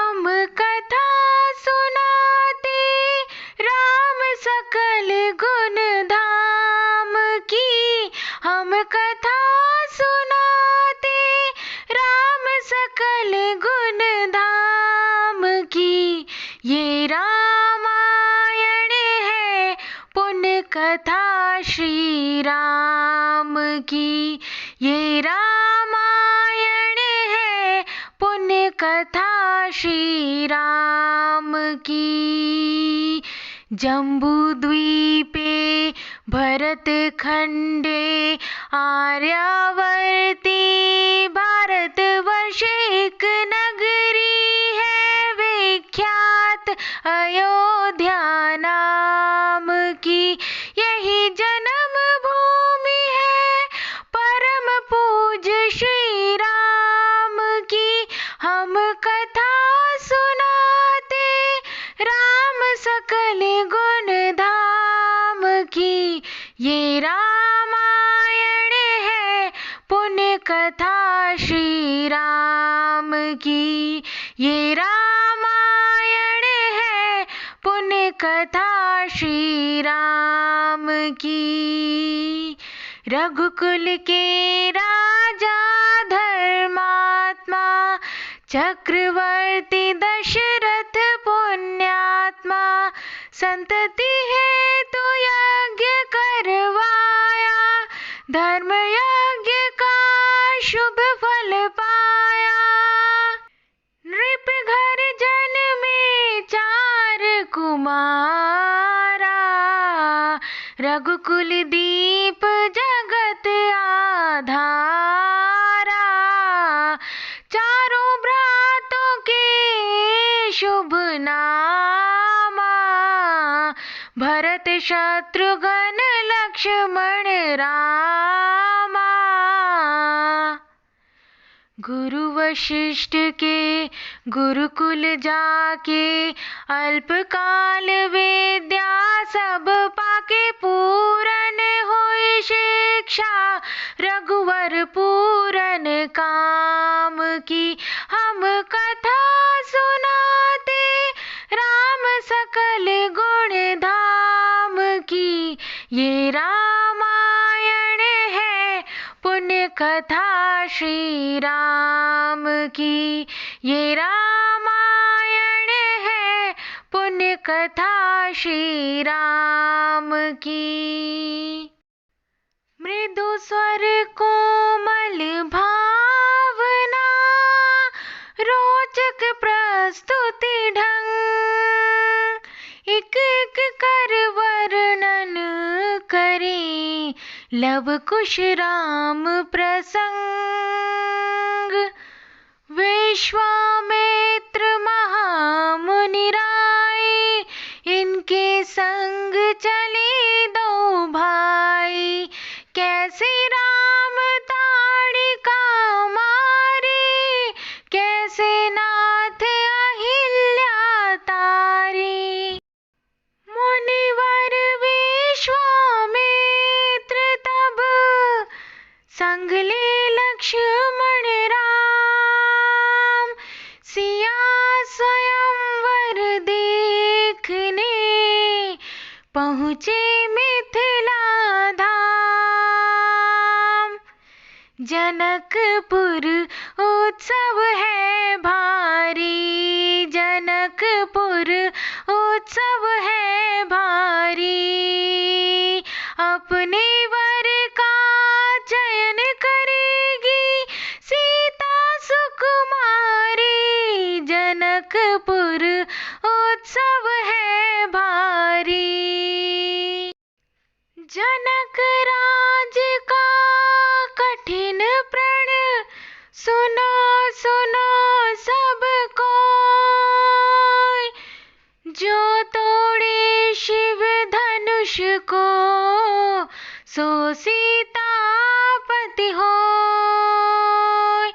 हम कथा सुनाते राम सकल गुण धाम की। हम कथा सुनाते राम सकल गुण धाम की। ये रामायण है पुण्य कथा श्री राम की। ये रामायण है पुण्य कथा श्री राम की। जम्बूद्वीपे भरत खंडे आर्यावर्ती भारतवर्ष एक नगरी है विख्यात अयोध्या नाम की। यही जन्म भूमि है परम पूज्य श्री राम की। हम कथा सुनाते राम सकल गुण धाम की। ये रामायण है पुण्य कथा श्री राम की। ये रामायण है पुण्य कथा श्री राम की। रघुकुल के राजा धर्मात्मा चक्रवर्ती दशरथ पुण्यात्मा संतति है तो यज्ञ करवाया धर्म यज्ञ का शुभ फल पाया। नृप घर जन्मे 4 कुमारा रघुकुल दीप जगत आधारा। चारों भ्रातों के शुभ नामा भरत शत्रुघ्न लक्ष्मण रामा। गुरु वशिष्ठ के गुरुकुल जाके अल्पकाल विद्या सब पाके पूरन होई शिक्षा रघुवर पूरन काम की। हम कथा सुनाते राम सकल गुण धाम की। ये रामायण है पुण्य कथा श्री राम की। ये रामायण है पुण्य कथा श्री राम की। मृदु स्वर कोमल भावना रोचक प्रस्तुति ढंग एक एक कर वर्णन करे लव कुश राम प्रसंग। विश्वामित्र महामुनि राय इनके संग चले 2 भाई। कैसे राम ताड़िका मारे कैसे नाथ अहिल्या तारी। मुनिवर विश्वामित्र तब संग ले लक्ष्मण राम। सिया स्वयंवर देखने पहुँचे मिथिला धाम। जनकपुर उत्सव है भारी जनकपुर उत्सव है भारी। अपने वर का चयन करेगी सीता सुकुमारी। जनकपुर उत्सव है भारी। जनक राज का कठिन प्रण सुनो सुनो सब कोई। जो तोड़े शिव धनुष को सो सीतापति होय।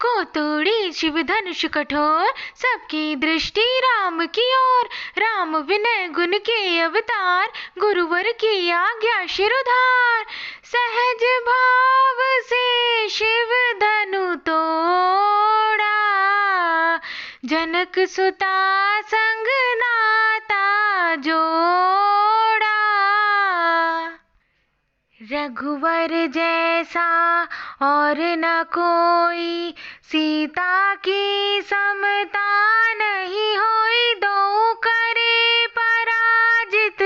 को तोड़े शिव धनुष कठोर सबकी दृष्टि राम की ओर। राम विनय गुण के अवतार गुरुवर की आज्ञा शिरोधार। सहज भाव से शिव धनु तोड़ा जनक सुता संग नाता जोड़ा। रघुवर जैसा और न कोई, सीता की समता नहीं होई। दो करे पराजित,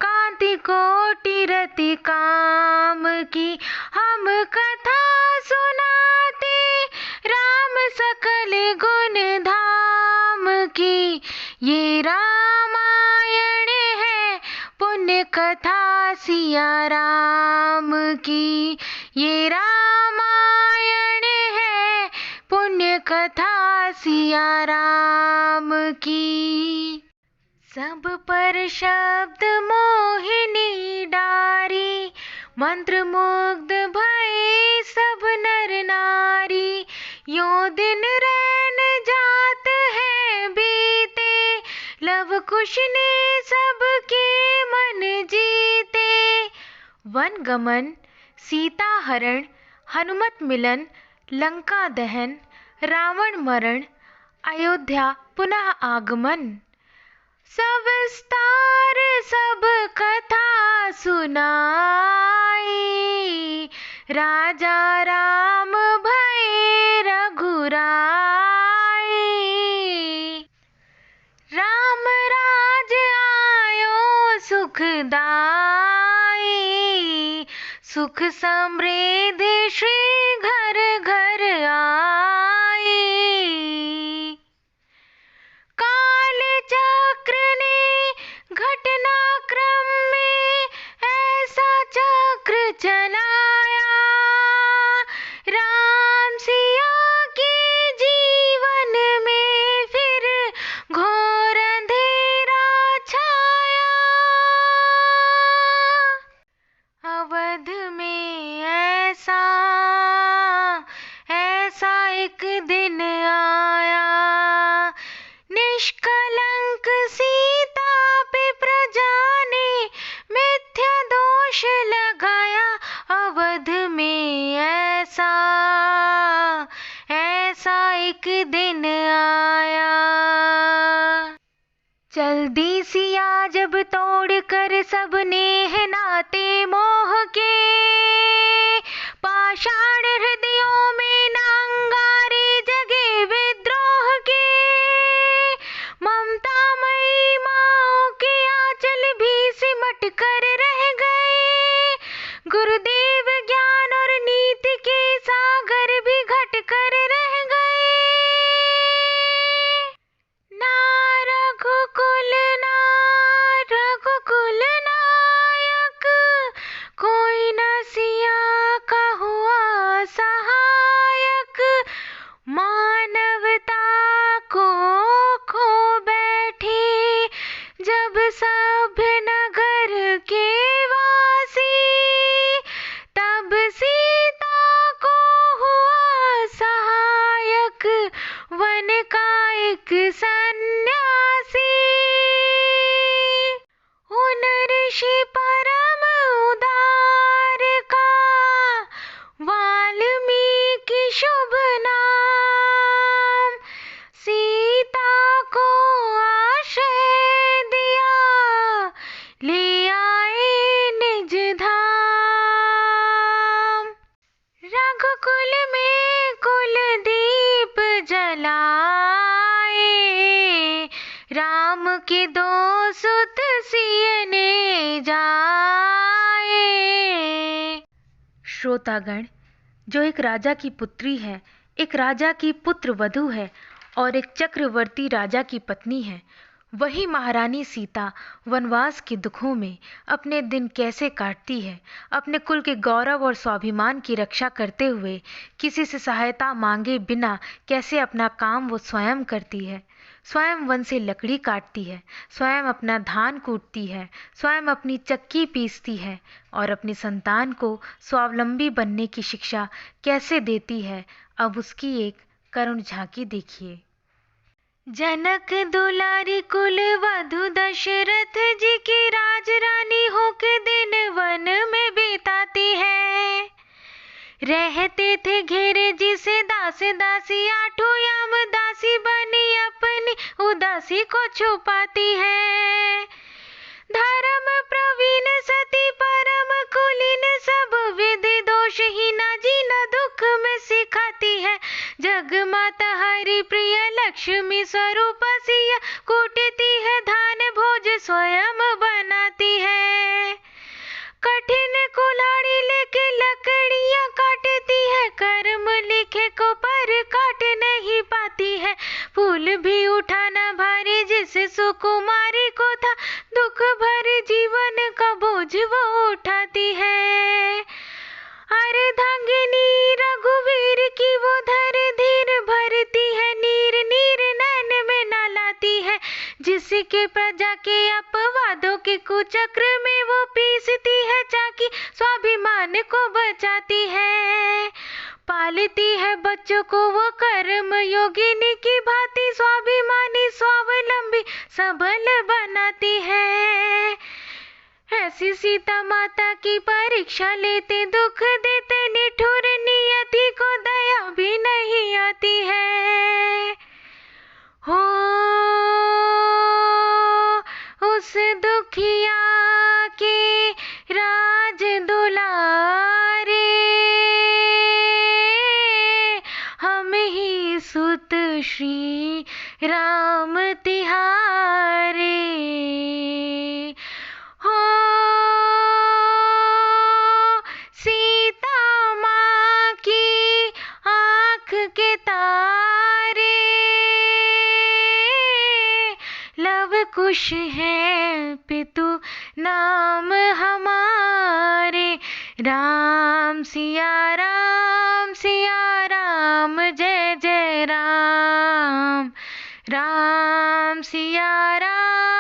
कांति कोटि रति काम की। हम कथा सुनाते राम सकल गुण धाम की। ये रामायण है पुण्य कथा सिया राम की। ये रामायण है पुण्य कथा सिया राम की। सब पर शब्द मोहिनी डारी, मंत्र मुग्ध भये सब नर नारी। यो दिन रैन जात है बीते, लव कुश ने सबके मन जीते। वन गमन, सीता हरण, हनुमत मिलन, लंका दहन, रावण मरण, अयोध्या पुनः आगमन। सविस्तार सब कथा सुनाई, राजा राम भये रघुराई। राम राज आयो सुखदाई, सुख समृद्धि श्री घर घर आई। काल चक्र ने घटना क्रम में ऐसा चक्र चलाया, राम सिया के जीवन में फिर घोर अंधेरा छाया। अवध में ऐसा एक दिन आया, निष्कलंक सीता पे प्रजा ने मिथ्या दोष लगाया। अवध में ऐसा एक दिन आया। चल दी सिया जब तोड़ कर सब नेह नाते मोह के, पाषाण हृदयों में नांगारे जगे विद्रोह के। ममता मई माओ के आंचल भी सिमट कर रह गए, गुरुदेव ज्ञान और नीति के सागर भी घट कर रह गए। ना रघुकुल नायक, कोई न सिया का हुआ सहायक। मानवता को खो बैठे जब सभ्य नगर के वासी, तब सीता को हुआ सहायक वन का एक सन्यासी। उन ऋषि परम उदार का वाल्मीकि शुभ नाम, सीता को आश्रय दिया ले आए निज धाम। रघुकुल में कुलदीप जलाए, राम के दो सुत सियने जाए। श्रोतागण, जो एक राजा की पुत्री है, एक राजा की पुत्र वधू है और एक चक्रवर्ती राजा की पत्नी है, वही महारानी सीता वनवास के दुखों में अपने दिन कैसे काटती है, अपने कुल के गौरव और स्वाभिमान की रक्षा करते हुए किसी से सहायता मांगे बिना कैसे अपना काम वो स्वयं करती है। स्वयं वन से लकड़ी काटती है, स्वयं अपना धान कूटती है, स्वयं अपनी चक्की पीसती है और अपनी संतान को स्वावलंबी बनने की शिक्षा कैसे देती है, अब उसकी एक करुण झांकी देखिए। जनक दुलारी कुल वधु दशरथ जी की राज रानी होके दिन वन में बिताती है। रहते थे घेरे जिसे दास दासी, आठों याम दासी बनी उदासी को छुपाती है। धर्म प्रवीण सती परम कुलीन सब विधि दोषहीना जीना दुख में सिखाती है। जग माता हरि प्रिय लक्ष्मी स्वरूप सिया कूटती है धान भोज स्वयं बनाती है। कठिन कुल्हाड़ी लेके लकड़ियां काटती है, कर्म लिखे को पर काट नहीं पाती है। फूल भी उठाना भारी जिस सुकुमारी को था, दुख भरे जीवन का बोझ वो उठाती है। अर्धांगिनी रघुवीर की वो धर धीर भरती है, नीर नीर नैन में ना लाती है। जिसके प्रजा के अपवादों के कुचक्र में वो पीसती है चाकी, स्वाभिमान को बचाती है। पालती है बच्चों को वो कर्म योगिनी की भांति, स्वाभिमानी स्वावलंबी सबल बनाती है। ऐसी सीता माता की परीक्षा लेते, दुख देते निठुर नियति को दया भी नहीं आती है। हो उस दुखिया के राज दुलारे, हम ही सुत श्री राम तिहारे। हो सीता माँ की आँख के तारे, लव कुश है पितु नाम हमारे। राम सिया राम जय जय राम। राम सिया राम